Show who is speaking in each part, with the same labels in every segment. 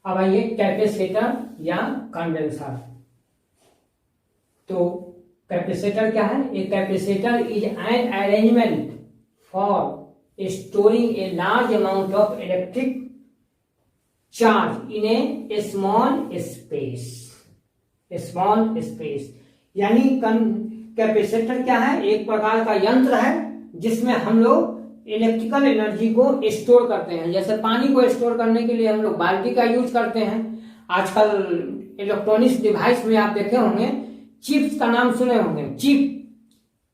Speaker 1: अब आइए कैपेसिटर या कंडेंसर। तो कैपेसिटर क्या है? A capacitor is an arrangement for storing a large amount of electric charge in A small space. यानी कैपेसिटर क्या है? एक प्रकार का यंत्र है जिसमें हम लोग इलेक्ट्रिकल एनर्जी को स्टोर करते हैं। जैसे पानी को स्टोर करने के लिए हम लोग बाल्टी का यूज करते हैं। आजकल इलेक्ट्रॉनिक्स डिवाइस में आप देखे होंगे, चिप्स का नाम सुने होंगे।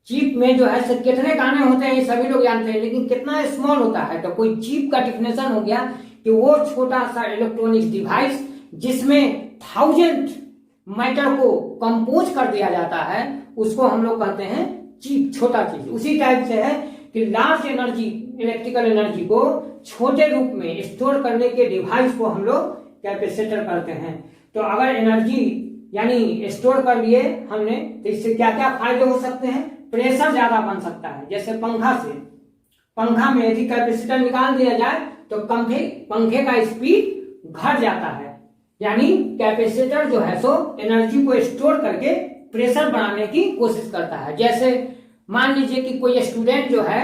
Speaker 1: चिप में जो है कितने दाने होते हैं ये सभी लोग जानते हैं, लेकिन कितना स्मॉल होता है। तो कोई चिप का डिफिनेशन हो गया कि वो छोटा सा इलेक्ट्रॉनिक्स डिवाइस जिसमें 1000 मैटर को कंपोज कर दिया जाता है, उसको हम लोग कहते हैं चिप, छोटा चीज। उसी टाइप से है कि लार्ज एनर्जी, इलेक्ट्रिकल एनर्जी को छोटे रूप में स्टोर करने के डिवाइस को हम लोग कैपेसिटर कहते हैं। तो अगर एनर्जी यानी स्टोर कर लिए हमने, तो इससे क्या क्या फायदे हो सकते हैं? प्रेशर ज्यादा बन सकता है। जैसे पंखा में यदि कैपेसिटर निकाल दिया जाए तो पंखे का स्पीड घट जाता है। यानी कैपेसिटर जो है सो एनर्जी को स्टोर करके प्रेशर बढ़ाने की कोशिश करता है। जैसे मान लीजिए कि कोई स्टूडेंट जो है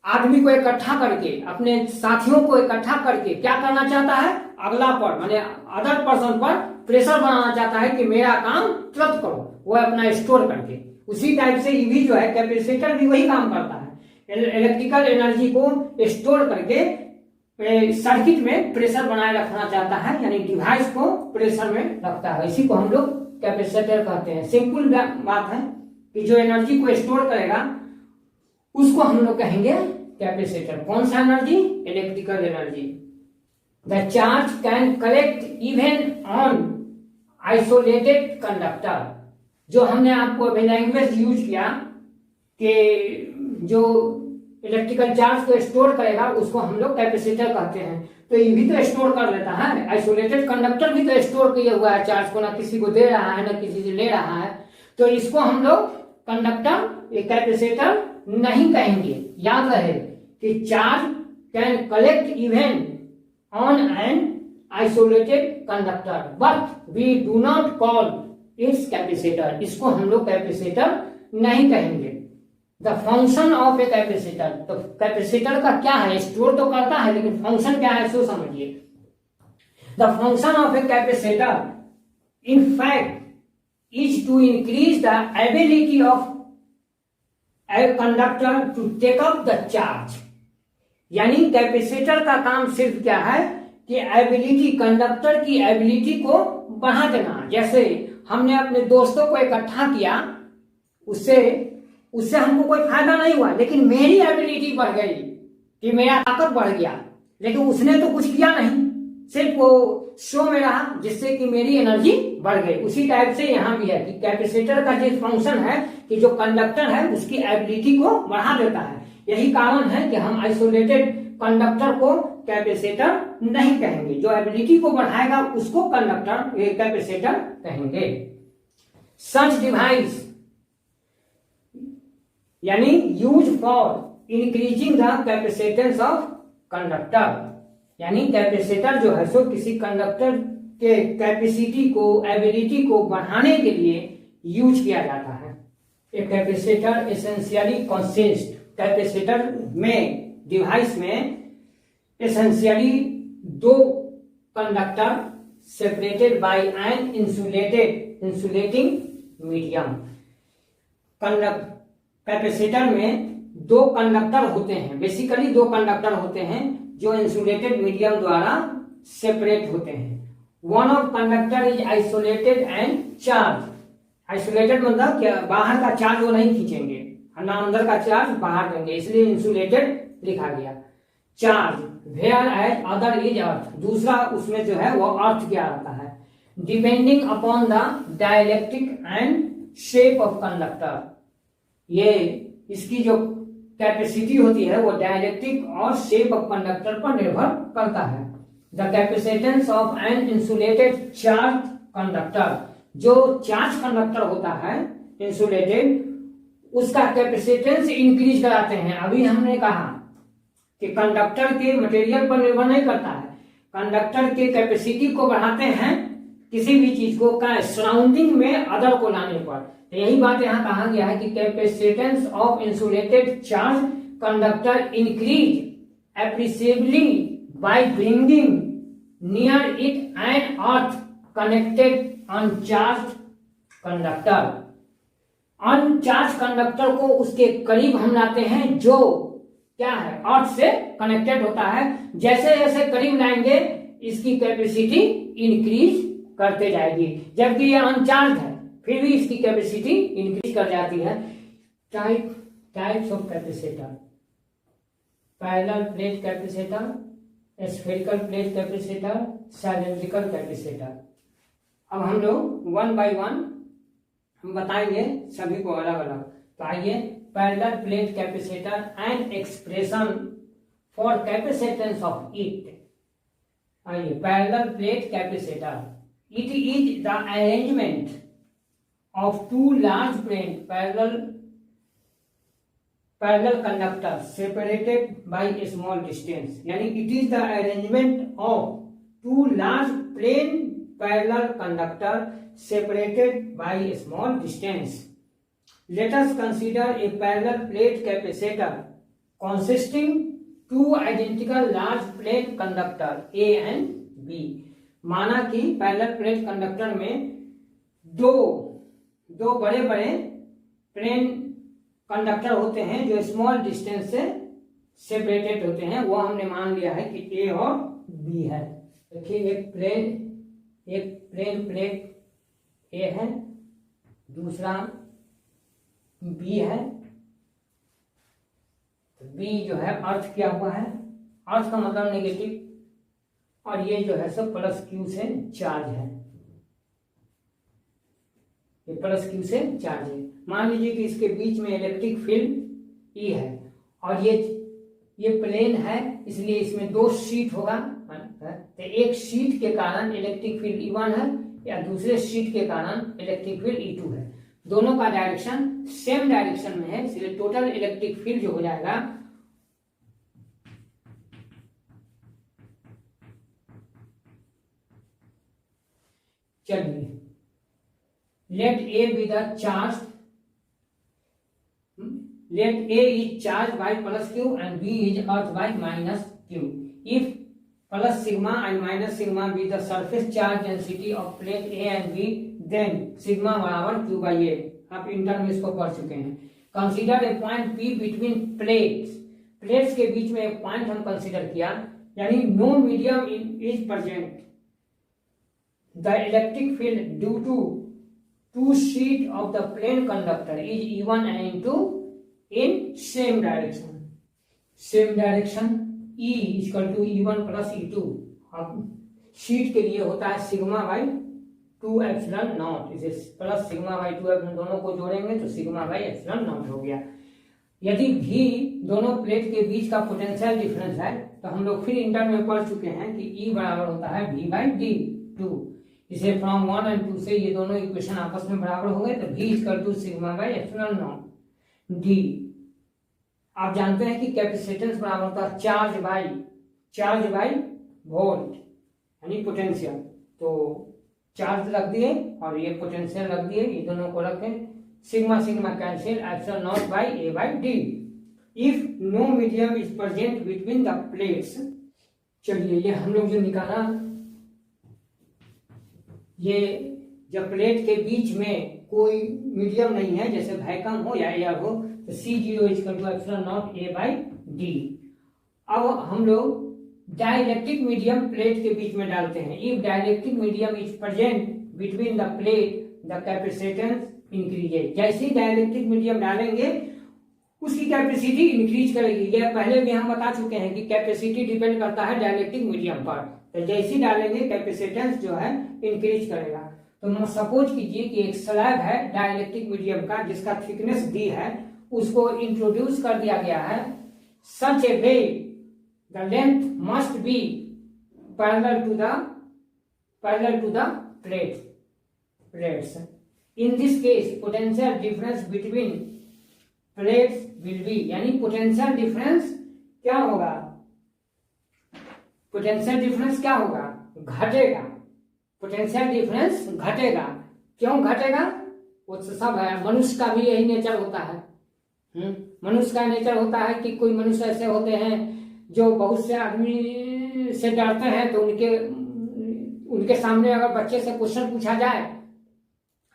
Speaker 1: आदमी को इकट्ठा करके, अपने साथियों को इकट्ठा करके क्या करना चाहता है? अगला पर माने अदर पर्सन पर प्रेशर बनाना चाहता है कि मेरा काम तुरंत करो, वो अपना स्टोर करके। उसी टाइप से ये भी जो है कैपेसिटर भी वही काम करता है, इलेक्ट्रिकल एनर्जी को स्टोर करके सर्किट में प्रेशर बनाए रखना चाहता है, यानी डिवाइस को प्रेशर में रखता है। इसी को हम लोग कैपेसिटर कहते हैं। सिंपल बात है कि जो एनर्जी को स्टोर करेगा उसको हम लोग कहेंगे कैपेसिटर। कौन सा energy? Electrical energy. The charge can collect even on isolated conductor. जो हमने आपको अभी लैंग्वेज यूज किया कि जो इलेक्ट्रिकल चार्ज को स्टोर करेगा उसको हम लोग कैपेसिटर कहते हैं। तो ये भी तो स्टोर कर लेता है। आइसोलेटेड कंडक्टर भी तो स्टोर किया हुआ है चार्ज को, ना किसी को दे रहा है ना किसी से ले रहा है। तो इसको हम लोग कंडक्टर, ये कैपेसिटर नहीं कहेंगे। याद रहे कि charge can collect even on an isolated conductor but we do not call its capacitor. इसको हम लोग कैपेसिटर नहीं कहेंगे। The function of a capacitor, तो कैपेसिटर का क्या है? स्टोर तो करता है, लेकिन फंक्शन क्या है सो समझिए। The function of a capacitor in fact is to increase the ability of a conductor to take up the charge. यानी कैपेसिटर का काम सिर्फ क्या है कि एबिलिटी, कंडक्टर की एबिलिटी को बढ़ा देना। जैसे हमने अपने दोस्तों को इकट्ठा किया, उससे हमको कोई फायदा नहीं हुआ, लेकिन मेरी एबिलिटी बढ़ गई कि मेरा ताकत बढ़ गया, लेकिन उसने तो कुछ किया नहीं, सिर्फ वो शो में रहा जिससे कि मेरी एनर्जी बढ़ गई। उसी टाइप से यहाँ भी है कि कैपेसिटर का जो फंक्शन है कि जो कंडक्टर है उसकी एबिलिटी को बढ़ा देता है। यही कारण है कि हम आइसोलेटेड कंडक्टर को कैपेसिटर नहीं कहेंगे। जो एबिलिटी को बढ़ाएगा उसको कंडक्टर, कैपेसिटर कहेंगे। सच डिवाइस यानी use for increasing the capacitance of conductor. यानी कैपेसिटर जो है सो किसी कंडक्टर के कैपेसिटी को, एबिलिटी को बढ़ाने के लिए यूज किया जाता है। एक कैपेसिटर एसेंशियली कंसिस्ट, कैपेसिटर में, डिवाइस में एसेंशियली दो conductor separated by an insulating medium. Capacitor में दो कंडक्टर होते हैं, बेसिकली दो कंडक्टर होते हैं जो इंसुलेटेड मीडियम द्वारा सेपरेट होते हैं। One of conductor is isolated and charge. Isolated मतलब क्या? बाहर का चार्ज वो नहीं खींचेंगे, ना अंदर का चार्ज बाहर देंगे, इसलिए इंसुलेटेड लिखा गया। Charge where as other is earth, दूसरा उसमें जो है वो अर्थ क्या रहता है। Depending upon the dielectric and shape of conductor, ये इसकी जो कैपेसिटी होती है वो डाइलेक्ट्रिक और शेप ऑफ कंडक्टर पर निर्भर करता है। The capacitance of an insulated charge conductor, जो चार्ज कंडक्टर होता है इंसुलेटेड, उसका कैपेसिटेंस इंक्रीज कराते हैं। अभी हमने कहा कि कंडक्टर के मटेरियल पर निर्भर नहीं करता है, कंडक्टर के कैपेसिटी को बढ़ाते हैं किसी भी चीज को का सराउंडिंग में अदर को लाने पर। तो यही बात यहाँ कहा गया है कि capacitance of insulated charge conductor increase appreciably by bringing near it an earth connected uncharge conductor. Uncharge conductor को उसके करीब हम लाते हैं जो क्या है अर्थ से कनेक्टेड होता है। जैसे जैसे करीब लाएंगे इसकी कैपेसिटी इंक्रीज करते जाएगी, जबकि ये अनचार्ज है फिर भी इसकी कैपेसिटी इंक्रीज कर जाती है। Types of capacitor, parallel plate capacitor, spherical plate capacitor, cylindrical capacitor. अब हम लोग वन बाय वन हम बताएंगे सभी को अलग अलग। तो आइए, parallel plate capacitor and expression for capacitance of it. आइए, parallel plate capacitor, it is the arrangement of two large plate parallel conductor separated by a small distance. यानी it is the arrangement of two large plane parallel conductor separated by a small distance. Let us consider a parallel plate capacitor consisting two identical large plate conductor A and B. माना कि parallel plate conductor में दो बड़े बड़े plane conductor होते हैं जो small distance से सेपरेटेड होते हैं। वो हमने मान लिया है कि A और B है। देखिए, एक प्लेन प्लेट ए है, दूसरा बी है। तो बी जो है अर्थ किया हुआ है, अर्थ का मतलब नेगेटिव, और ये जो है सब प्लस क्यू से चार्ज है। ये प्लस क्यू से चार्ज है। मान लीजिए कि इसके बीच में इलेक्ट्रिक फील्ड ई है और ये प्लेन है, इसलिए इसमें दो शीट होगा। तो एक शीट के कारण इलेक्ट्रिक फील्ड E1 है या दूसरे शीट के कारण इलेक्ट्रिक फील्ड E2 है। दोनों का डायरेक्शन सेम डायरेक्शन में है, इसलिए टोटल इलेक्ट्रिक फील्ड जो हो जाएगा चलिए, late A be the charged, let A is charged by plus Q and B is earth by minus Q. If plus sigma and minus sigma be the surface charge density of plate A and B, then sigma बराबर Q by A। आप inter में इसको पढ़ चुके हैं। Consider a point P between plates, plates के बीच में एक पॉइंट हम कंसीडर किया, यानी no medium is present, the electric field due to two sheet of the plane conductor is E1 and E2 in same direction। Same direction E equal to E1 plus E2। अब sheet के लिए होता है sigma by 2 epsilon naught, इसे plus sigma by 2 epsilon दोनों को जोड़ेंगे तो सिग्मा बाई एप्सिलॉन नॉट हो गया। यदि भी दोनों प्लेट के बीच का पोटेंशियल डिफरेंस है तो हम लोग फिर इंटर में पढ़ चुके हैं कि E बराबर होता है V बाई D2। इसे फ्रॉम 1 और 2 से ये दोनों इक्वेशन आपस में बराबर हो गए तो V equal to sigma by epsilon naught D। आप जानते हैं कि कैपेसिटेंस बराबर होता है चार्ज बाई वोल्ट, यानी पोटेंशियल। तो चार्ज रख दिए और ये पोटेंशियल रख दिए, ये दोनों को रखें, sigma sigma cancel, epsilon naught by A by D। If no medium is present between the plates. चलिए, ये हम लोग जो निकाला, ये जब प्लेट के बीच में कोई मीडियम नहीं है, जैसे वैक्यूम हो या एयर हो, तो C0 equal to epsilon naught A by D। अब हम लोग डाइलेक्ट्रिक मीडियम प्लेट के बीच में डालते हैं। If dielectric medium is present between the plate the capacitance increases. जैसे ही डाइलेक्ट्रिक मीडियम डालेंगे उसकी कैपेसिटी इंक्रीज करेगी। यह पहले भी हम बता चुके हैं कि कैपेसिटी डिपेंड करता है डाइलेक्ट्रिक मीडियम पर, तो जैसे ही डालेंगे कैपेसिटेंस जो है इंक्रीज करेगा। तो सपोज कीजिए कि एक स्लैब है डाइलेक्ट्रिक मीडियम का जिसका थिकनेस डी है, उसको इंट्रोड्यूस कर दिया गया है such a way the length must be parallel to the plates. In this case potential difference between plates will be, यानी पोटेंशियल डिफरेंस क्या होगा, पोटेंशियल डिफरेंस क्या होगा, घटेगा। पोटेंशियल डिफरेंस घटेगा। क्यों घटेगा, वो तो सब है, मनुष्य का भी यही नेचर होता है। मनुष्य का नेचर होता है कि कोई मनुष्य ऐसे होते हैं जो बहुत से आदमी से डरते हैं, तो उनके सामने अगर बच्चे से क्वेश्चन पूछा जाए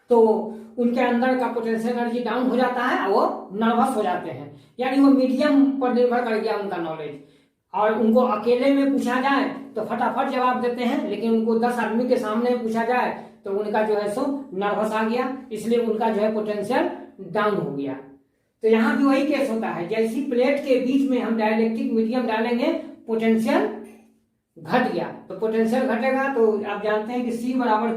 Speaker 1: तो उनके अंदर का पोटेंशियल एनर्जी डाउन हो जाता है, वो नर्वस हो जाते हैं। यानी वो मीडियम पर निर्भर कर गया उनका नॉलेज। और उनको अकेले में पूछा जाए तो फटाफट जवाब देते हैं, लेकिन उनको 10 आदमी के सामने पूछा जाए तो उनका जो है सो नर्वस आ गया, इसलिए उनका जो है पोटेंशियल डाउन हो गया। तो यहाँ भी वही केस होता है, जैसी प्लेट के बीच में हम डाइलेक्ट्रिक मीडियम डालेंगे पोटेंशियल घट गया, तो पोटेंशियल घटेगा। तो आप जानते हैं कि C बराबर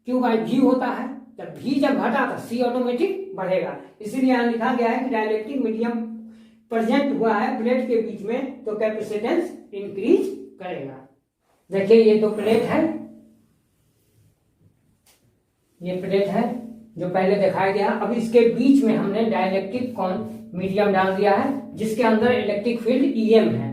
Speaker 1: Q/V होता है, जब V जब घटा तो C ऑटोमेटिक बढ़ेगा। इसीलिए यहाँ लिखा गया है कि डाइलेक्ट्रिक मीडियम प्रेजेंट हुआ है प्लेट के बीच में तो कैपेसिटेंस इंक्रीज करेगा। देखिए ये 2 प्लेट है, ये प्लेट है जो पहले दिखाया गया। अब इसके बीच में हमने डाइलेक्ट्रिक मीडियम डाल दिया है जिसके अंदर इलेक्ट्रिक फील्ड EM है।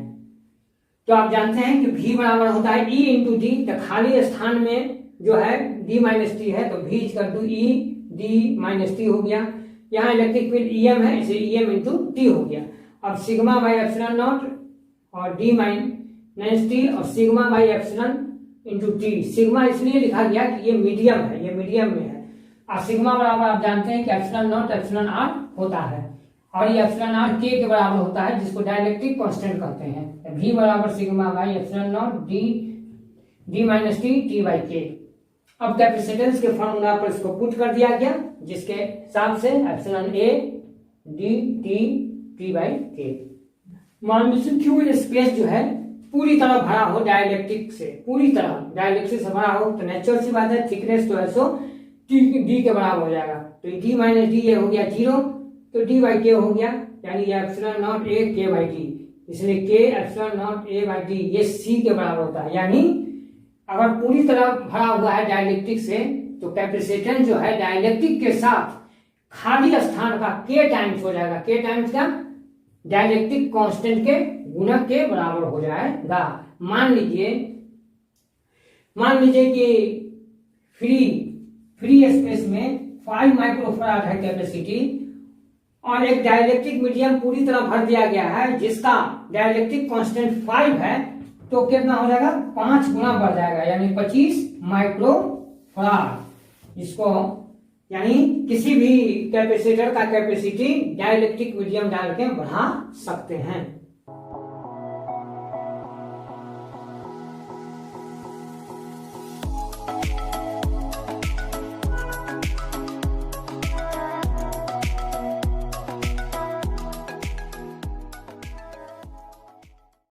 Speaker 1: तो आप जानते हैं कि V बराबर होता है E इंटू डी, तो खाली स्थान में जो है D-T है, तो V E D-T हो गया। यहाँ इलेक्ट्रिक फील्ड EM है, इसे EM इंटू T हो गया। अब सिग्मा बाई एप्सिलॉन नॉट और D-T और sigma by epsilon into T। Sigma इसलिए लिखा गया कि ये मीडियम है, ये मीडियम में है। और सिग्मा बराबर आप जानते हैं कि एप्सिलॉन नॉट एप्सिलॉन R होता है, और ये एप्सिलॉन R K के बराबर होता है, जिसको डाइलेक्ट्रिक कांस्टेंट कहते हैं। V बराबर sigma by epsilon not D-T T/K। अब कैपेसिटेंस के फॉर्मूला पर इसको पुट कर दिया गया, जिसके हिसाब से एप्सिलॉन A D T/K। मान लीजिए Q स्पेस जो है पूरी तरह भरा हो डाइलेक्ट्रिक से, पूरी तरह डाइलेक्ट्रिक से भरा हो, तो नेचुरल सी बात है थिकनेस जो है सो D के बराबर हो जाएगा। तो D-D ये हो गया 0, तो D/K हो गया, यानी एप्सिलॉन नॉट A K/D। इसलिए K एप्सिलॉन नॉट A/D ये C के बराबर होता है। यानी अगर पूरी तरह भरा हुआ है डाइलेक्ट्रिक से, तो कैपेसिटेंस जो है डाइलेक्ट्रिक के साथ खाली स्थान का K टाइम्स हो जाएगा। K टाइम्स का डाइलेक्ट्रिक कांस्टेंट के गुणक के बराबर हो जाएगा। मान लीजिए कि फ्री स्पेस में 5 माइक्रोफैराड है कैपेसिटी, और एक डाइलेक्ट्रिक मीडियम पूरी तरह भर दिया गया है जिसका डाइलेक्ट्रिक कांस्टेंट 5 है, तो कितना हो जाएगा, 5 गुना बढ़ जाएगा, यानी 25 माइक्रोफैराड। इसको यानी किसी भी कैपेसिटर का कैपेसिटी डाइलेक्ट्रिक मीडियम डाल के बढ़ा सकते हैं।